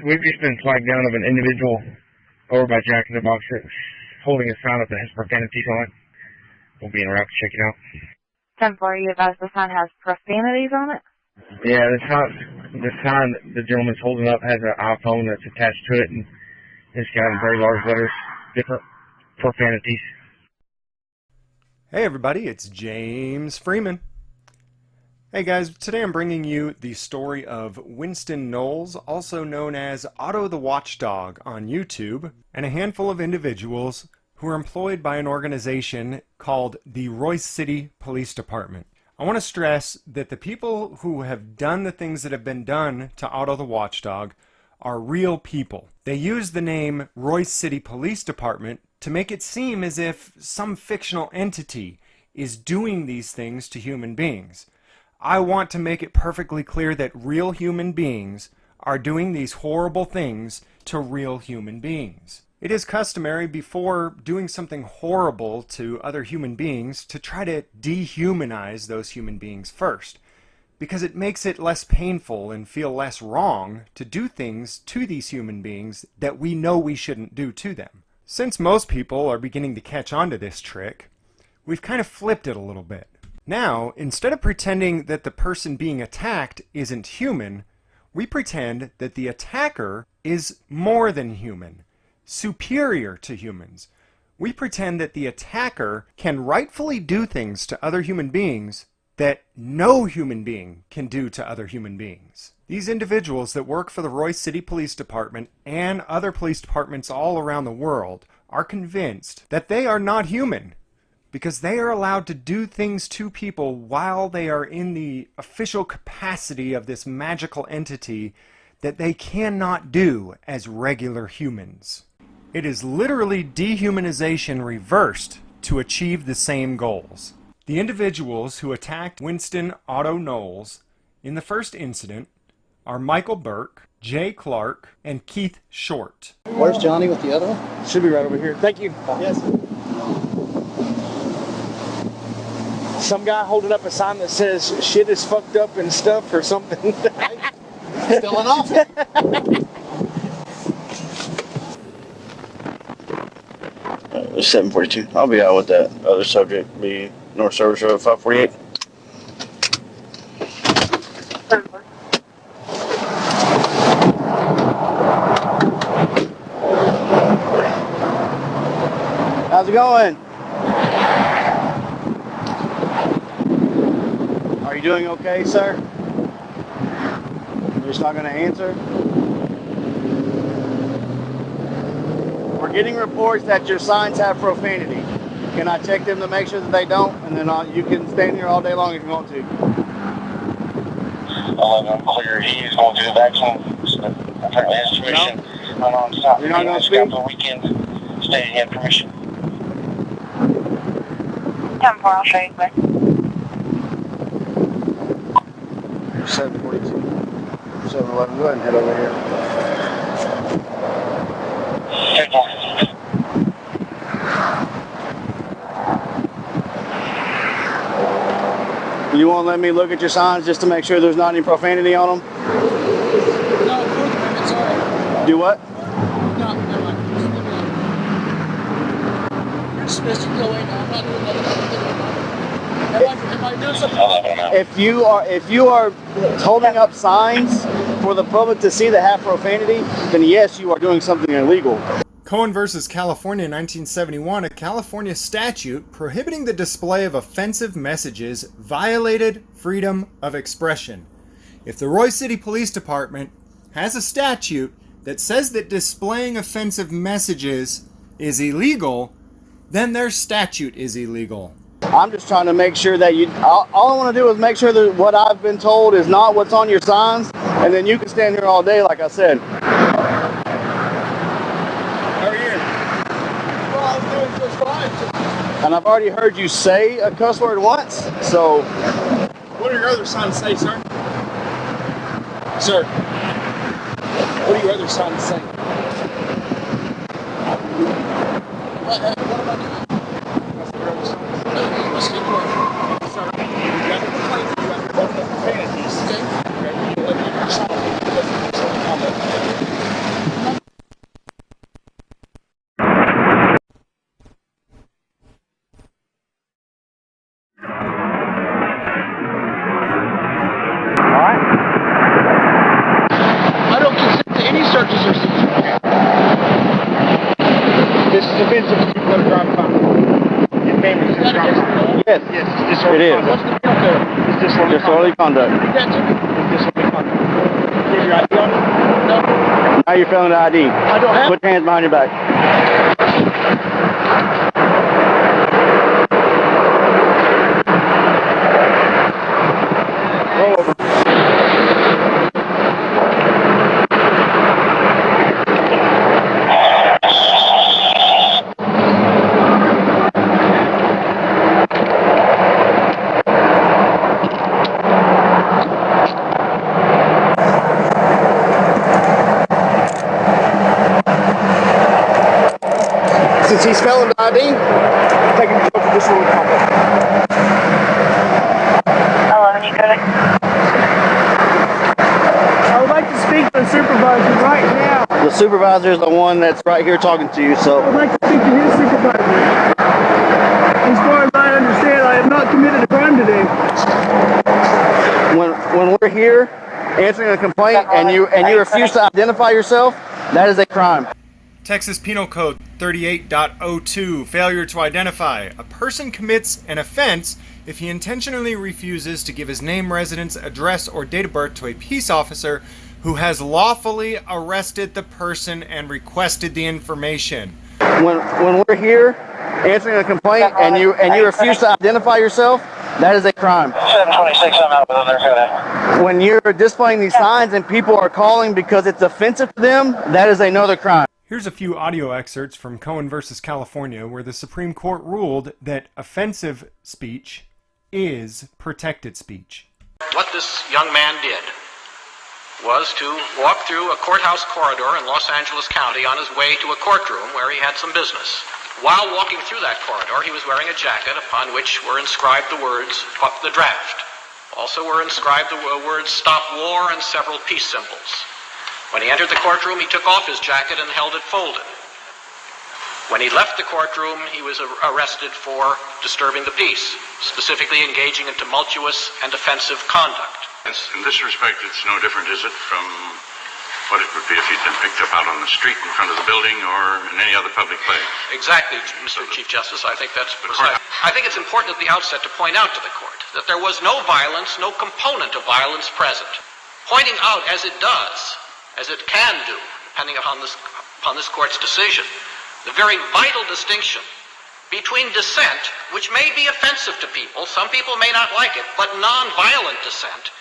we've just been flagged down of an individual over by Jack in the Box that's holding a sign up that has profanities on it. We'll be en route to check it out. 10-4, you advise the sign has profanities on it? Yeah, the sign the gentleman's holding up has an iPhone that's attached to it, and it's got in very large letters different profanities. Hey everybody, it's James Freeman. Hey guys, today I'm bringing you the story of Winston Knowles, also known as Otto the Watchdog on YouTube, and a handful of individuals who are employed by an organization called the Royse City Police Department. I want to stress that the people who have done the things that have been done to Otto the Watchdog are real people. They use the name Royse City Police Department to make it seem as if some fictional entity is doing these things to human beings. I want to make it perfectly clear that real human beings are doing these horrible things to real human beings. It is customary before doing something horrible to other human beings to try to dehumanize those human beings first, because it makes it less painful and feel less wrong to do things to these human beings that we know we shouldn't do to them. Since most people are beginning to catch on to this trick, we've kind of flipped it a little bit. Now, instead of pretending that the person being attacked isn't human, we pretend that the attacker is more than human, superior to humans. We pretend that the attacker can rightfully do things to other human beings that no human being can do to other human beings. These individuals that work for the Royse City Police Department and other police departments all around the world are convinced that they are not human, because they are allowed to do things to people while they are in the official capacity of this magical entity that they cannot do as regular humans. It is literally dehumanization reversed to achieve the same goals. The individuals who attacked Winston Otto Knowles in the first incident are Michael Burke, Jay Clark, and Keith Short. Where's Johnny with the other one? Should be right over here. Thank you. Yes. Some guy holding up a sign that says shit is fucked up and stuff or something. Still an office. 742. I'll be out with that other subject. Be North Service Road 548. How's it going? Are you doing okay, sir? You're just not going to answer? We're getting reports that your signs have profanity. Can I check them to make sure that they don't? And then you can stand here all day long if you want to. I'm clear. He's going to do the vaccine. Apparently his permission. No. You're not going to speak? The weekend. State he had permission. 10-4, I'll show you quick. 742. 711. Go ahead and head over here. 10-4. You won't let me look at your signs just to make sure there's not any profanity on them? No, it's all right. Do what? No, never mind. You're dismissed. You can go away now. I'm not doing nothing. Am I doing something? If you are holding up signs for the public to see that have profanity, then yes, you are doing something illegal. Cohen versus California, 1971, a California statute prohibiting the display of offensive messages violated freedom of expression. If the Royse City Police Department has a statute that says that displaying offensive messages is illegal, then their statute is illegal. I'm just trying to make sure that all I want to do is make sure that what I've been told is not what's on your signs, and then you can stand here all day like I said. And I've already heard you say a cuss word once, so... What do your other signs say, sir? Sir, what do your other signs say? What am I doing? That's your other signs. Let's get going. Sir, you got the complaints, you got the profanities. Okay. Okay. You let me your sign. offensive to people that are driving by. His name is just driving by. Yes. Yes, it's disorderly conduct. What's the penalty? It's disorderly conduct. conduct. It's disorderly conduct. Do you have your ID on you? No. Now you're failing the ID. I don't have. Put your hands behind your back. Roll over. Since he's failing the ID, take him to jail for disorderly conduct. Hello, Nico. I would like to speak to the supervisor right now. The supervisor is the one that's right here talking to you, so. I would like to speak to his supervisor. As far as I understand, I have not committed a crime today. When we're here answering a complaint and you refuse to identify yourself, that is a crime. Texas Penal Code 38.02, failure to identify. A person commits an offense if he intentionally refuses to give his name, residence, address, or date of birth to a peace officer who has lawfully arrested the person and requested the information. When we're here answering a complaint and you refuse to identify yourself, that is a crime. 726, I'm out with them. When you're displaying these signs and people are calling because it's offensive to them, that is another crime. Here's a few audio excerpts from Cohen versus California, where the Supreme Court ruled that offensive speech is protected speech. What this young man did was to walk through a courthouse corridor in Los Angeles County on his way to a courtroom where he had some business. While walking through that corridor, he was wearing a jacket upon which were inscribed the words, "Fuck the draft." Also were inscribed the words, "Stop war," and several peace symbols. When he entered the courtroom, he took off his jacket and held it folded. When he left the courtroom, he was arrested for disturbing the peace, specifically engaging in tumultuous and offensive conduct. In this respect, it's no different, is it, from what it would be if he'd been picked up out on the street in front of the building or in any other public place? Exactly, Mr. Chief Justice. I think that's precise. I think it's important at the outset to point out to the court that there was no violence, no component of violence present. Pointing out, as it does, as it can do, depending upon this court's decision, the very vital distinction between dissent, which may be offensive to people, some people may not like it, but non-violent dissent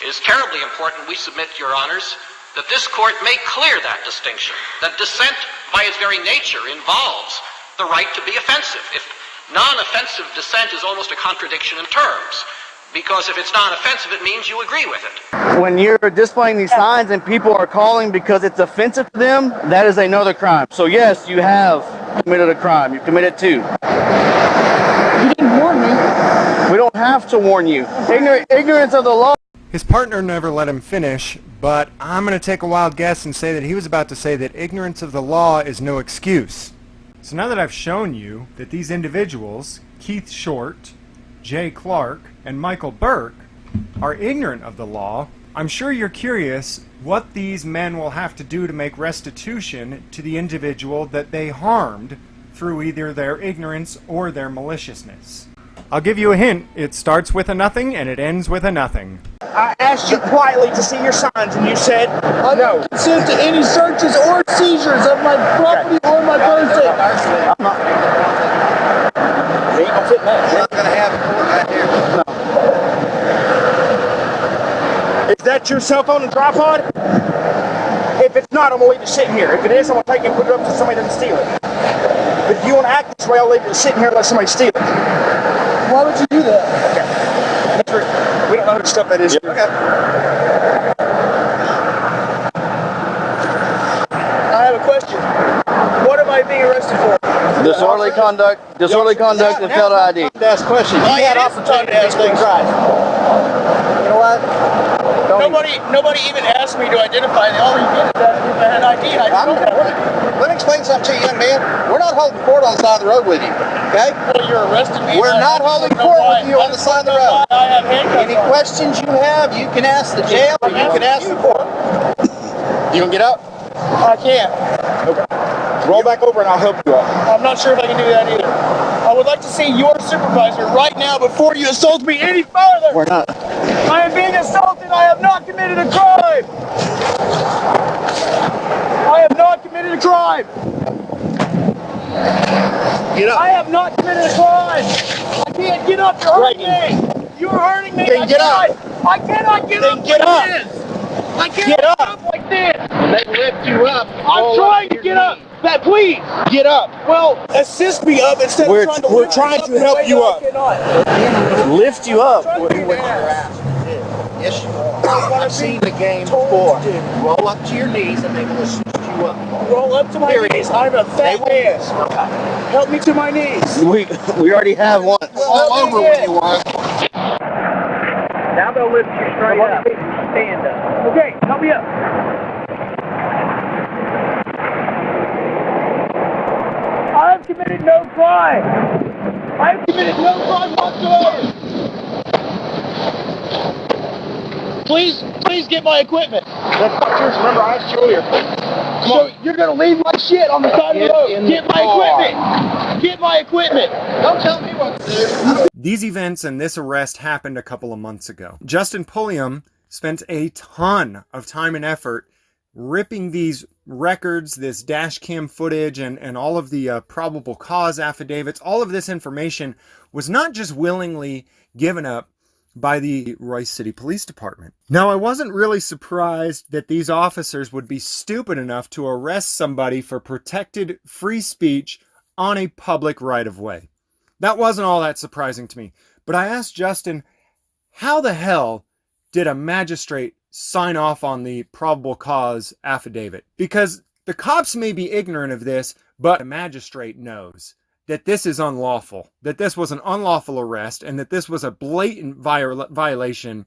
is terribly important. We submit, Your Honors, that this court make clear that distinction, that dissent by its very nature involves the right to be offensive. If non-offensive dissent is almost a contradiction in terms, because if it's non-offensive, it means you agree with it. When you're displaying these signs and people are calling because it's offensive to them, that is another crime. So yes, you have committed a crime. You committed two. You didn't warn me. We don't have to warn you. Ignorance of the law. His partner never let him finish, but I'm going to take a wild guess and say that he was about to say that ignorance of the law is no excuse. So now that I've shown you that these individuals, Keith Short, Jay Clark, and Michael Burke, are ignorant of the law, I'm sure you're curious what these men will have to do to make restitution to the individual that they harmed through either their ignorance or their maliciousness. I'll give you a hint. It starts with a nothing and it ends with a nothing. I asked you politely to see your signs, and you said I no. don't consent to any searches or seizures of my property or my person. I'm not. You ain't gonna fit in that. We're not going to have a court right here. No. Is that your cell phone and tripod? If it's not, I'm gonna leave it sitting here. If it is, I'm gonna take it and put it up so somebody doesn't steal it. But if you want to act this way, I'll leave it sitting here and let somebody steal it. Why would you do that? Okay. We don't know who the stuff that is. Yep. Okay. I have a question. What am I being arrested for? Disorderly conduct, and failed ID. Ask questions. You had opportunity to ask things right. You know what? Nobody even asked me to identify. They already did that if I had ID. Let me explain something to you, young man. We're not holding court on the side of the road with you, okay? Well, you're arresting me. We're not holding court with you on the side of the road. I have handcuffs. Any questions you have, you can ask the jail or you can ask the court. You gonna get up? I can't. Okay. Roll back over and I'll help you out. I'm not sure if I can do that either. I would like to see your supervisor right now before you assault me any further. We're not. I am being assaulted. I have not committed a crime. I have not committed a crime. Get up. I have not committed a crime. I can't get up. You're hurting me. You're hurting me. Then get up. I cannot get Then up get like up. this. I can't get up like this. When they lift you up, I'm trying to get up. That, please. get up. Well, assist me up instead We're of trying to we're lift trying up to in a help way you that I up. cannot. Lift you up. I'm trying to get ass. Yes, you are. I've seen the game before. Roll up to your knees and they will assist you up. Roll up to my knees. I'm a fat man. Help me to my knees. We already have one. All over when you want. Now they'll lift you straight up. Stand up. Okay, help me up. I have committed no crime. I have committed no crime whatsoever. Please get my equipment. That's not yours. Remember, I asked you earlier. Come So on. you're gonna leave my shit on the side of the road. Get my equipment. Get my equipment. Don't tell me what to do. These events and this arrest happened a couple of months ago. Justin Pulliam spent a ton of time and effort ripping these records, this dash cam footage, and all of the probable cause affidavits. All of this information was not just willingly given up by the Royse City Police Department. Now, I wasn't really surprised that these officers would be stupid enough to arrest somebody for protected free speech on a public right-of-way. That wasn't all that surprising to me. But I asked Justin, how the hell did a magistrate sign off on the probable cause affidavit? Because the cops may be ignorant of this, but a magistrate knows that this is unlawful, that this was an unlawful arrest, and that this was a blatant violation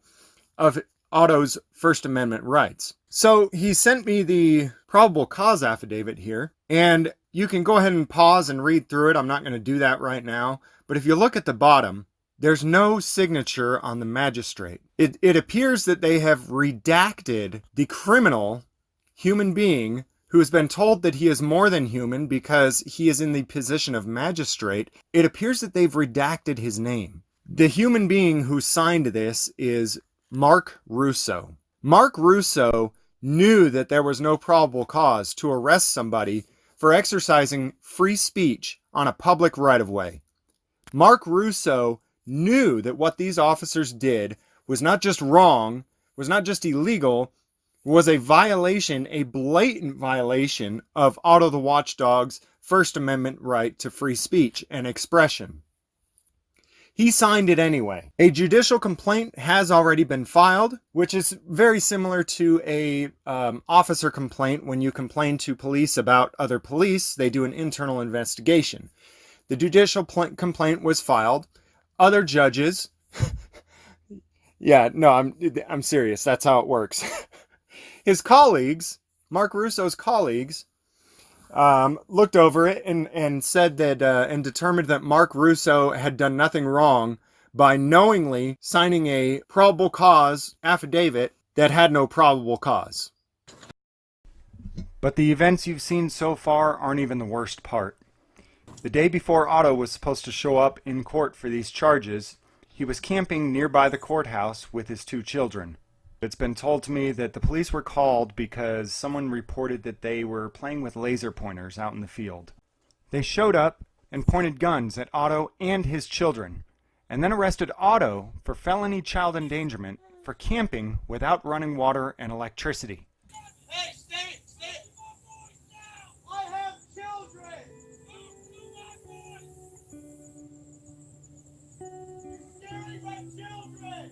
of Otto's First Amendment rights. So he sent me the probable cause affidavit here, and you can go ahead and pause and read through it. I'm not going to do that right now. But if you look at the bottom, there's no signature on the magistrate. It appears that they have redacted the criminal human being who has been told that he is more than human because he is in the position of magistrate. It appears that they've redacted his name. The human being who signed this is Mark Russo. Mark Russo knew that there was no probable cause to arrest somebody for exercising free speech on a public right-of-way. Mark Russo knew that what these officers did was not just wrong, was not just illegal, was a violation, a blatant violation of Otto the Watchdog's First Amendment right to free speech and expression. He signed it anyway. A judicial complaint has already been filed, which is very similar to a officer complaint. When you complain to police about other police, they do an internal investigation. The judicial complaint was filed. Other judges, yeah, no, I'm serious. That's how it works. His colleagues, Mark Russo's colleagues, looked over it and said that and determined that Mark Russo had done nothing wrong by knowingly signing a probable cause affidavit that had no probable cause. But the events you've seen so far aren't even the worst part. The day before Otto was supposed to show up in court for these charges, he was camping nearby the courthouse with his 2 children. It's been told to me that the police were called because someone reported that they were playing with laser pointers out in the field. They showed up and pointed guns at Otto and his children, and then arrested Otto for felony child endangerment for camping without running water and electricity. Hey, stay! I have children! You're scaring my children!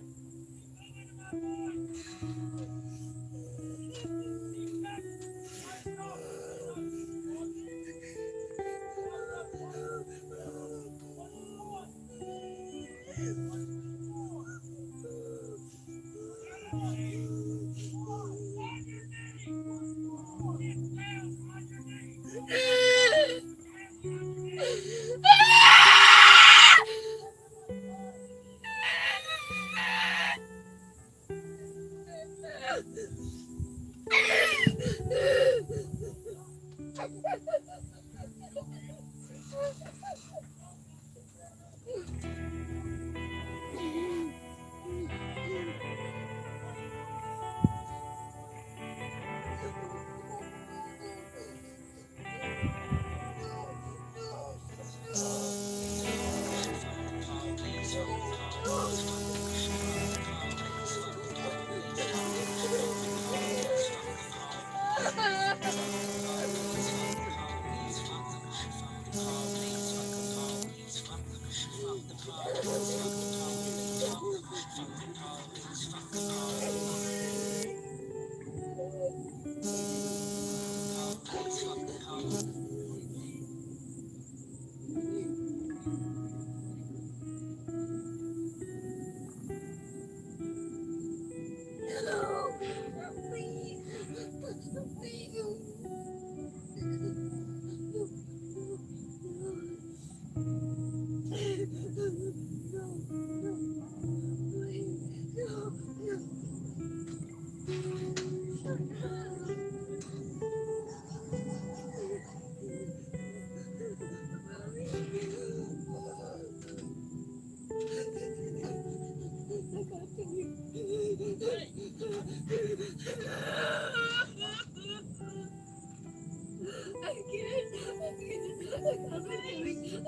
away from me!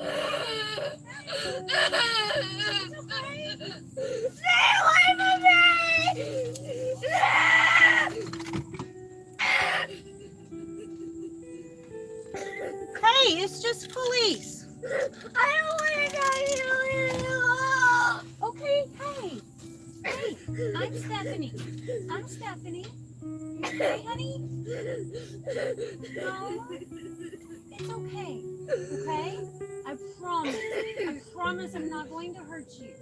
Hey, it's just police. I don't want to die. Okay, hey. Hey, I'm Stephanie. I'm Stephanie. Okay, honey? No, it's okay. Okay? I promise I'm not going to hurt you.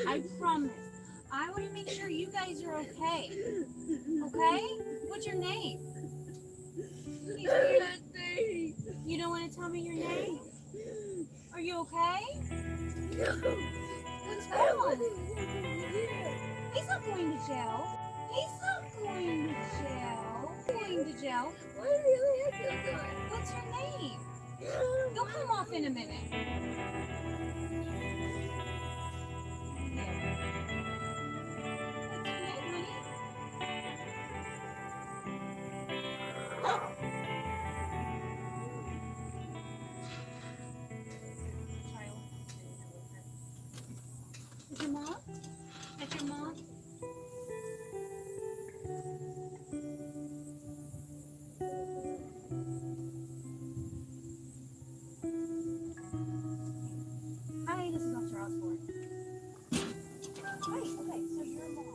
I promise. I want to make sure you guys are okay. Okay? What's your name? You don't want to tell me your name? Are you okay? What's wrong? He's not going to jail. He's not going to jail. Going to jail. What's your name? You'll come off in a minute. What's your name, honey? Is your mom? That's your mom? Hi, this is Officer Osborne. Hi, okay, so you're a mom.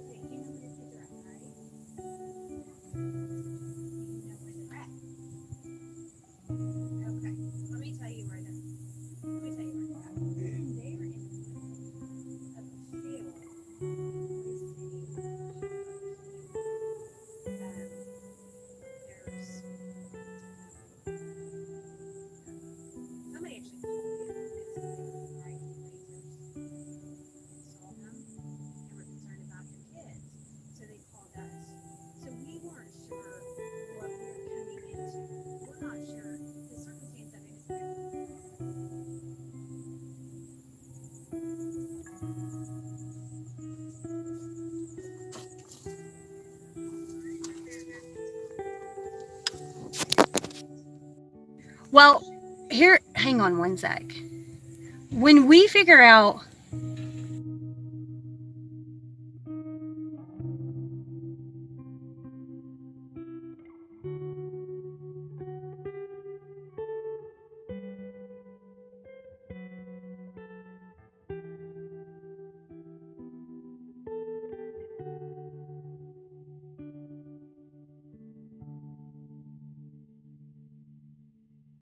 Okay, you know where your kids are at, right? You know where they're at. Okay, let me tell you where they're at. They are in the middle of a field, Royse City. There's somebody actually called in because they were riding lasers and saw them and were concerned about your kids. So they called us. So we weren't sure what we were coming into. We're not sure the circumstance of it is very. Well, here, hang on one sec. When we figure out